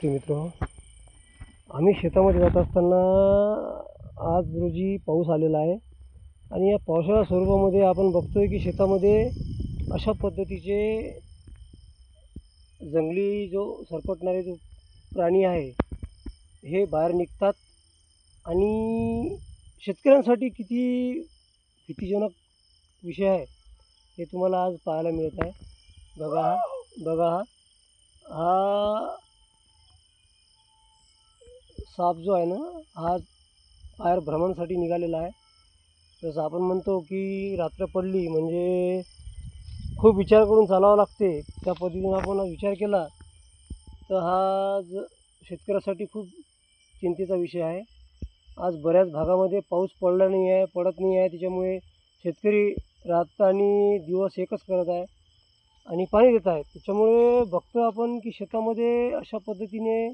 शेतकरी मित्र हो, आम्ही शेतामध्ये जात असताना आज रोजी पाऊस आलेला आहे आणि या पावसाच्या स्वरूपामध्ये आपण बघतोय की शेतामध्ये अशा पद्धतीचे जंगली जो सरपटणारे जो प्राणी आहे हे बाहेर निघतात आणि शेतकऱ्यांसाठी किती भीतीजनक विषय आहे हे तुम्हाला आज पाहायला मिळत आहे. बघा हा साप जो आहे ना, हा बाहेर भ्रमणासाठी निघालेला आहे. जसं आपण म्हणतो की रात्र पडली म्हणजे खूप विचार करून चालावं लागते, त्या पद्धतीने आपण विचार केला तर हा शेतकऱ्यासाठी खूप चिंतेचा विषय आहे. आज बऱ्याच भागामध्ये पाऊस पडत नाही आहे. त्याच्यामुळे शेतकरी रात आणि दिवस एकच करत आहे आणि पाणी देत आहे. त्याच्यामुळे बघतो आपण की शेतामध्ये अशा पद्धतीने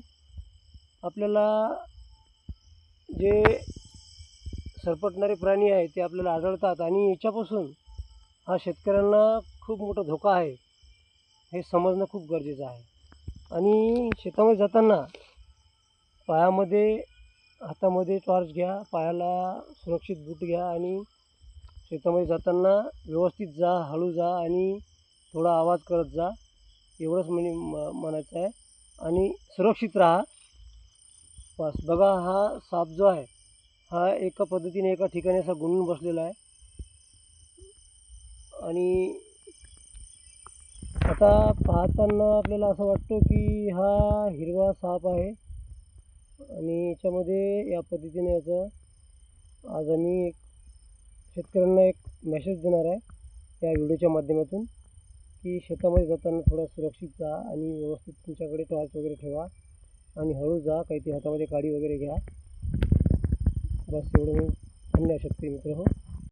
आपल्याला जे सरपटणारे प्राणी आहेत ते आपल्याला आढळतात आणि याच्यापासून हा शेतकऱ्यांना खूप मोठा धोका आहे हे समजणं खूप गरजेचं आहे. आणि शेतामध्ये जाताना पायामध्ये हातामध्ये टॉर्च घ्या, पायाला सुरक्षित बूट घ्या आणि शेतामध्ये जाताना व्यवस्थित जा, हळू जा आणि थोडा आवाज करत जा, एवढंच म्हणायचं आहे. आणि सुरक्षित राहा बस. बघा हा साप जो आहे हा एका पद्धतीने एका ठिकाणी असा गुंडून बसलेला आहे आणि आता पाहताना आपल्याला असं वाटतं की हा हिरवा साप आहे आणि याच्यामध्ये या पद्धतीने याचं आज आम्ही शेतकऱ्यांना एक मेसेज देणार आहे या व्हिडिओच्या माध्यमातून की शेतामध्ये जाताना थोडा सुरक्षित जा आणि व्यवस्थित तुमच्याकडे टॉर्च वगैरे ठेवा आणि हळू जा, काहीतरी हातामध्ये काडी वगैरे घ्या. बस एवढं मी धन्यवाद शेतकरी मित्र हो.